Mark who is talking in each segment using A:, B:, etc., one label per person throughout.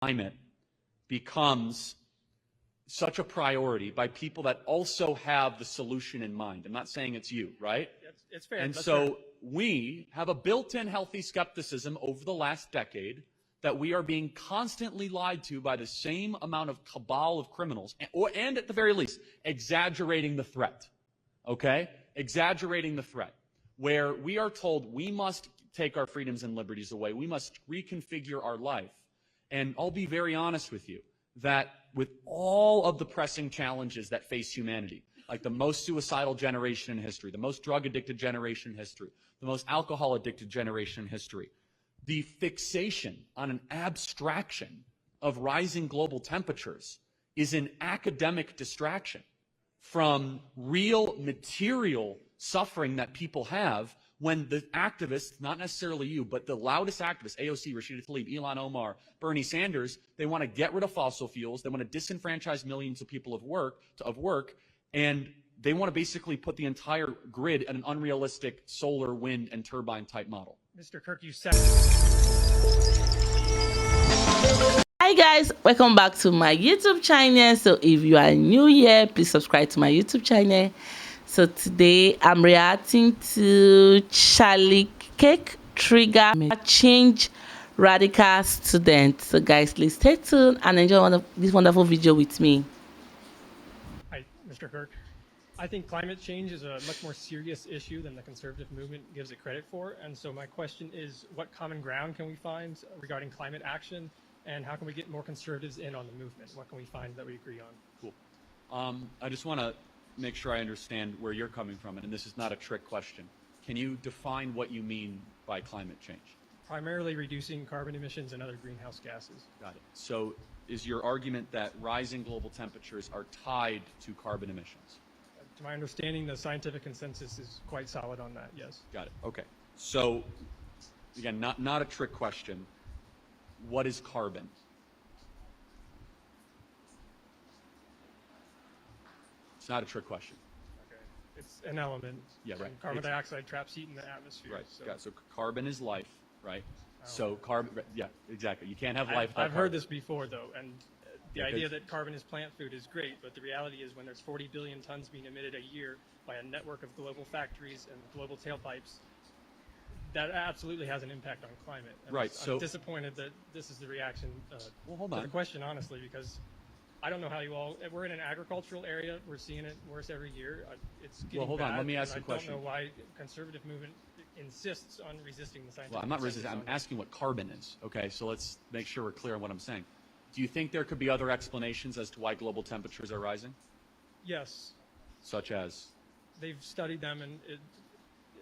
A: climate becomes such a priority by people that also have the solution in mind. I'm not saying it's you, right?
B: It's fair.
A: And
B: That's
A: so
B: fair.
A: we have a built-in healthy skepticism over the last decade that we are being constantly lied to by the same amount of cabal of criminals, and at the very least, exaggerating the threat, okay? Exaggerating the threat, where we are told we must take our freedoms and liberties away, we must reconfigure our life. And I'll be very honest with you, that with all of the pressing challenges that face humanity, like the most suicidal generation in history, the most drug-addicted generation in history, the most alcohol-addicted generation in history, the fixation on an abstraction of rising global temperatures is an academic distraction from real material suffering that people have when the activists, not necessarily you, but the loudest activists, AOC, Rashida Tlaib, Ilhan Omar, Bernie Sanders, they want to get rid of fossil fuels, they want to disenfranchise millions of people of work, and they want to basically put the entire grid in an unrealistic solar, wind, and turbine type model.
B: Mr. Kirk, you said.
C: Hi guys, welcome back to my YouTube channel. So if you are new here, please subscribe to my YouTube channel. So today I'm reacting to Charlie Kirk trigger change radical student. So guys, please stay tuned and enjoy this wonderful video with me.
B: Hi, Mr. Kirk. I think climate change is a much more serious issue than the conservative movement gives it credit for. And so my question is, what common ground can we find regarding climate action? And how can we get more conservatives in on the movement? What can we find that we agree on?
A: Cool. I just want to make sure I understand where you're coming from, and this is not a trick question. Can you define what you mean by climate change?
B: Primarily reducing carbon emissions and other greenhouse gases.
A: Got it. So is your argument that rising global temperatures are tied to carbon emissions?
B: To my understanding, the scientific consensus is quite solid on that, yes.
A: Got it. Okay. So, again, not a trick question. What is carbon? It's not a trick question.
B: Okay. It's an element.
A: Yeah, right.
B: And carbon dioxide traps heat in the atmosphere.
A: Right.
B: So,
A: So carbon is life, right? So carbon, yeah, exactly. You can't have life without
B: I've heard this before, though, and the
A: Yeah,
B: idea that carbon is plant food is great, but the reality is when there's 40 billion tons being emitted a year by a network of global factories and global tailpipes, that absolutely has an impact on climate. And
A: Right,
B: I'm
A: so-
B: disappointed that this is the reaction
A: Well, hold
B: to
A: on.
B: the question, honestly, because I don't know how you all, we're in an agricultural area, we're seeing it worse every year. It's getting
A: hold on,
B: bad,
A: let me ask
B: and
A: you a question.
B: I don't know why conservative movement insists on resisting the scientific
A: Well, I'm not resisting.
B: consensus
A: I'm
B: on
A: asking what carbon is. Okay, so let's make sure we're clear on what I'm saying. Do you think there could be other explanations as to why global temperatures are rising?
B: it. Yes,
A: Such as?
B: they've studied them, and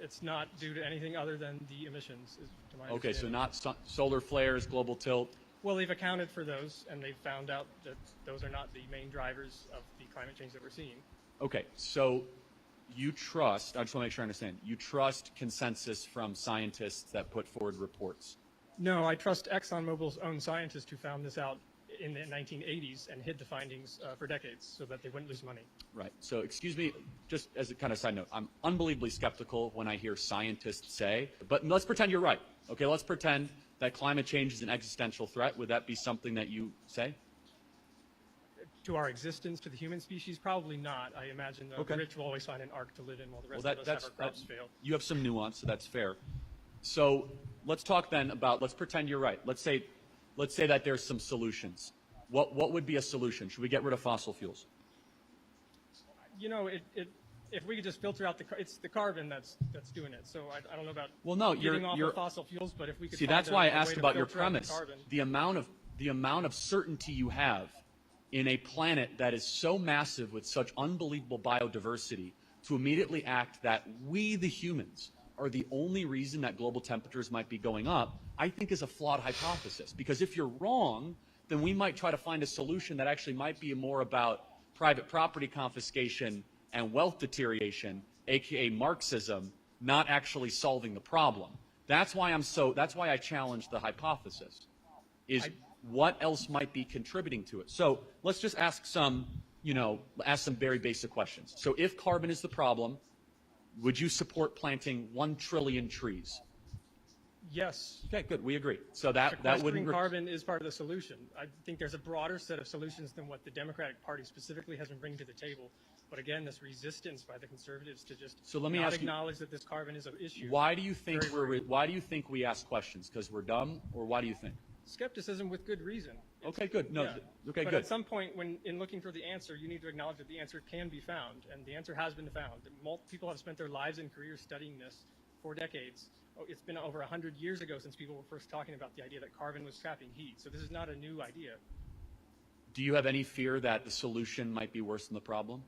B: it's not due to anything other than the emissions, to my
A: Okay, so
B: understanding.
A: not solar flares, global tilt.
B: Well, they've accounted for those, and they've found out that those are not the main drivers of the climate change that we're seeing.
A: Okay, so you trust, I just want to make sure I understand, you trust consensus from scientists that put forward reports?
B: No, I trust ExxonMobil's own scientists who found this out in the 1980s and hid the findings for decades so that they wouldn't lose money.
A: Right. So, excuse me, just as a kind of side note, I'm unbelievably skeptical when I hear scientists say, but let's pretend you're right. Okay, let's pretend that climate change is an existential threat. Would that be something that you say?
B: To our existence, to the human species, probably not. I imagine the rich will always find an ark to live in while the rest of us have our crops fail.
A: You have some nuance, so that's fair. So let's talk then about, let's pretend you're right. Let's say that there's some solutions. What would be a solution? Should we get rid of fossil fuels?
B: You know, if we could just filter out it's the carbon that's doing it. So I don't know about getting off of fossil fuels, but if we could
A: see,
B: find
A: that's why I
B: a way
A: asked
B: to
A: about your
B: filter out the
A: premise.
B: carbon.
A: The amount of certainty you have in a planet that is so massive with such unbelievable biodiversity to immediately act that we, the humans, are the only reason that global temperatures might be going up, I think is a flawed hypothesis. Because if you're wrong, then we might try to find a solution that actually might be more about private property confiscation and wealth deterioration, aka Marxism, not actually solving the problem. That's why I challenge the hypothesis. What else might be contributing to it? So let's just ask some very basic questions. So if carbon is the problem, would you support planting 1 trillion trees?
B: Yes.
A: Okay, good. We agree. So that wouldn't
B: Sequestering carbon is part of the solution. I think there's a broader set of solutions than what the Democratic Party specifically has been bringing to the table. But again, this resistance by the conservatives to just
A: So let me
B: not
A: ask you,
B: acknowledge that this carbon is an issue.
A: why do you think
B: Very
A: why do you think we ask questions? Because we're dumb, or why do you think?
B: Skepticism with good reason.
A: Okay, good. No,
B: Yeah.
A: okay,
B: But
A: good.
B: at some point, when in looking for the answer, you need to acknowledge that the answer can be found, and the answer has been found. People have spent their lives and careers studying this for decades. It's been over 100 years ago since people were first talking about the idea that carbon was trapping heat. So this is not a new idea.
A: Do you have any fear that the solution might be worse than the problem?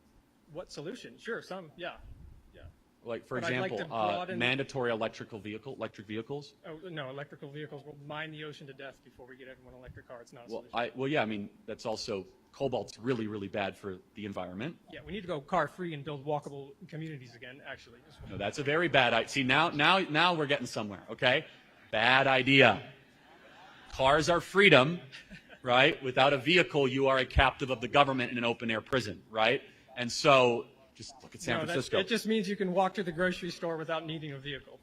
B: What solution? Sure, some, yeah.
A: Like, for
B: But I'd like
A: example,
B: to broaden-
A: mandatory electric vehicles?
B: Oh, no, electrical vehicles will mine the ocean to death before we get everyone electric car. It's not a
A: Well,
B: solution.
A: yeah, I mean, that's also, cobalt's really, really bad for the environment.
B: Yeah, we need to go car-free and build walkable communities again, actually.
A: No, that's a very bad idea. See, now we're getting somewhere, okay? Bad idea. Cars are freedom, right? Without a vehicle, you are a captive of the government in an open-air prison, right? And so, just look at San Francisco.
B: It just means you can walk to the grocery store without needing a vehicle.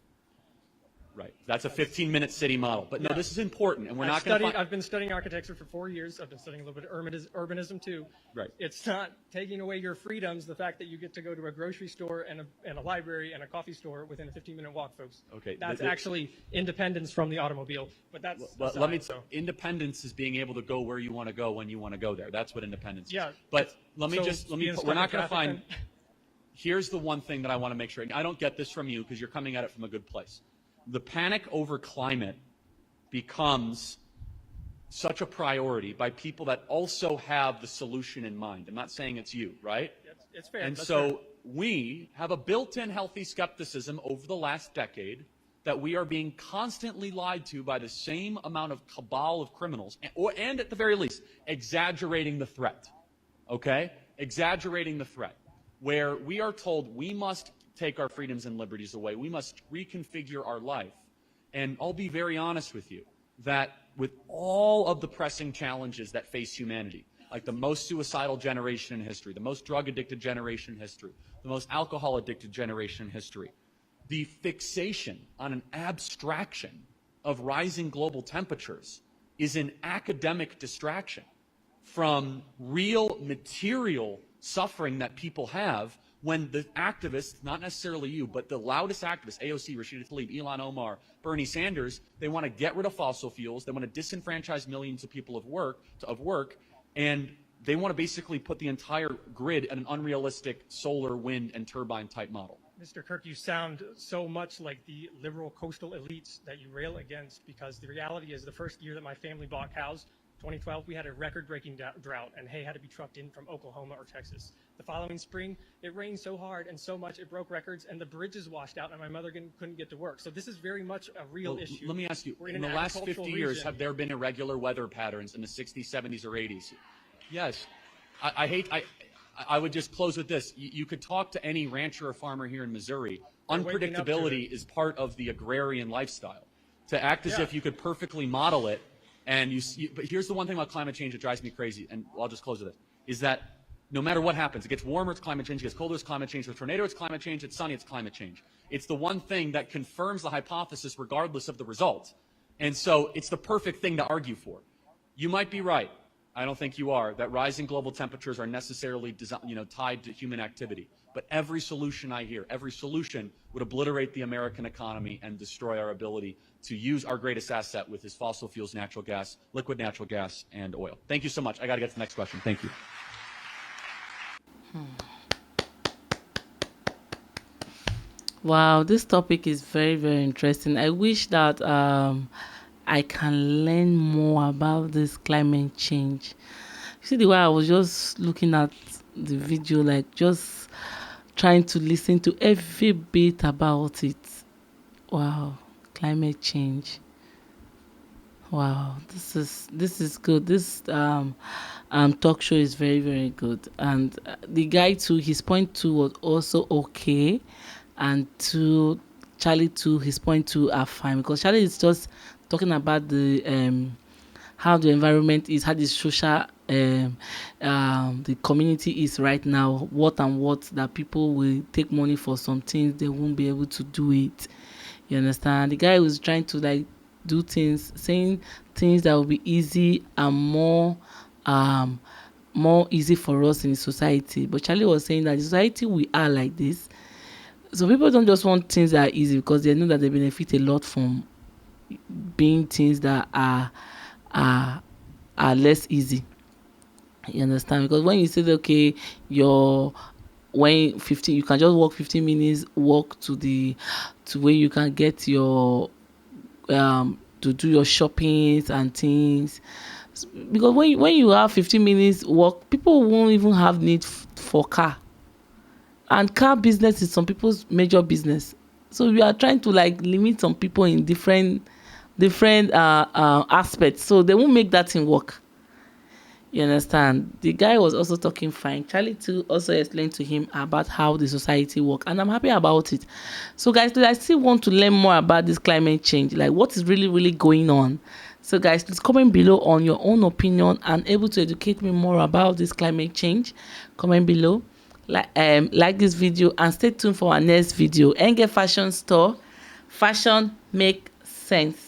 A: Right. That's a 15-minute city model. But no, this is important, and we're not going to
B: I've been studying architecture for 4 years. I've been studying a little bit of urbanism too.
A: Right.
B: It's not taking away your freedoms, the fact that you get to go to a grocery store and a library and a coffee store within a 15-minute walk, folks.
A: Okay.
B: That's actually independence from the automobile. But that's
A: But
B: aside,
A: independence is being able to go where you want to go when you want to go there. That's what independence is.
B: Yeah.
A: But we're
B: being
A: not
B: stuck
A: going
B: in
A: to
B: traffic
A: find,
B: then?
A: here's the one thing that I want to make sure, and I don't get this from you because you're coming at it from a good place. The panic over climate becomes such a priority by people that also have the solution in mind. I'm not saying it's you, right?
B: It's fair.
A: And
B: That's
A: so
B: fair.
A: we have a built-in healthy skepticism over the last decade that we are being constantly lied to by the same amount of cabal of criminals, and at the very least, exaggerating the threat, okay? Exaggerating the threat, where we are told we must take our freedoms and liberties away. We must reconfigure our life. And I'll be very honest with you, that with all of the pressing challenges that face humanity, like the most suicidal generation in history, the most drug-addicted generation in history, the most alcohol-addicted generation in history, the fixation on an abstraction of rising global temperatures is an academic distraction from real material suffering that people have when the activists, not necessarily you, but the loudest activists, AOC, Rashida Tlaib, Ilhan Omar, Bernie Sanders, they want to get rid of fossil fuels, they want to disenfranchise millions of people of work, and they want to basically put the entire grid in an unrealistic solar, wind, and turbine type model.
B: Mr. Kirk, you sound so much like the liberal coastal elites that you rail against, because the reality is the first year that my family bought cows, 2012, we had a record-breaking drought, and hay had to be trucked in from Oklahoma or Texas. The following spring, it rained so hard and so much it broke records, and the bridges washed out, and my mother couldn't get to work. So this is very much a real issue.
A: Let me ask you,
B: We're
A: in the
B: an
A: last 50
B: agricultural
A: years,
B: region.
A: have there been irregular weather patterns in the 60s, 70s, or 80s? Yes. I would just close with this. You could talk to any rancher or farmer here in Missouri.
B: They're waking up to
A: Unpredictability
B: it.
A: is part of the agrarian lifestyle. To act as
B: Yeah.
A: if you could perfectly model it, and but here's the one thing about climate change that drives me crazy, and I'll just close with this, is that no matter what happens, it gets warmer, it's climate change, it gets colder, it's climate change, it's tornado, it's climate change, it's sunny, it's climate change. It's the one thing that confirms the hypothesis regardless of the result. And so it's the perfect thing to argue for. You might be right. I don't think you are, that rising global temperatures are necessarily tied to human activity. But every solution I hear, every solution would obliterate the American economy and destroy our ability to use our greatest asset, with is fossil fuels, natural gas, liquid natural gas, and oil. Thank you so much. I got to get to the next question. Thank you.
C: Wow, this topic is very, very interesting. I wish that I can learn more about this climate change. You see, the way I was just looking at the video, like just trying to listen to every bit about it. Wow, climate change. Wow, this is good. This talk show is very, very good. And the guy too, his point too was also okay, and to Charlie too, his point too are fine, because Charlie is just talking about the how the environment is, how the social the community is right now, what that people will take money for some things, they won't be able to do it. You understand? The guy was trying to like do things, saying things that will be easy and more easy for us in the society. But Charlie was saying that the society we are like this. So people don't just want things that are easy because they know that they benefit a lot from being things that are less easy. You understand? Because when you say okay, you're when 15, you can just walk 15 minutes, walk to where you can get your to do your shoppings and things. Because when you have 15 minutes walk, people won't even have need for car, and car business is some people's major business. So we are trying to like limit some people in different aspects, so they won't make that thing work. You understand? The guy was also talking fine. Charlie too also explained to him about how the society work, and I'm happy about it. So guys, I still want to learn more about this climate change, like what is really going on. So guys, please comment below on your own opinion and able to educate me more about this climate change. Comment below, like this video, and stay tuned for our next video. Ngal Fashion Store. Fashion make sense.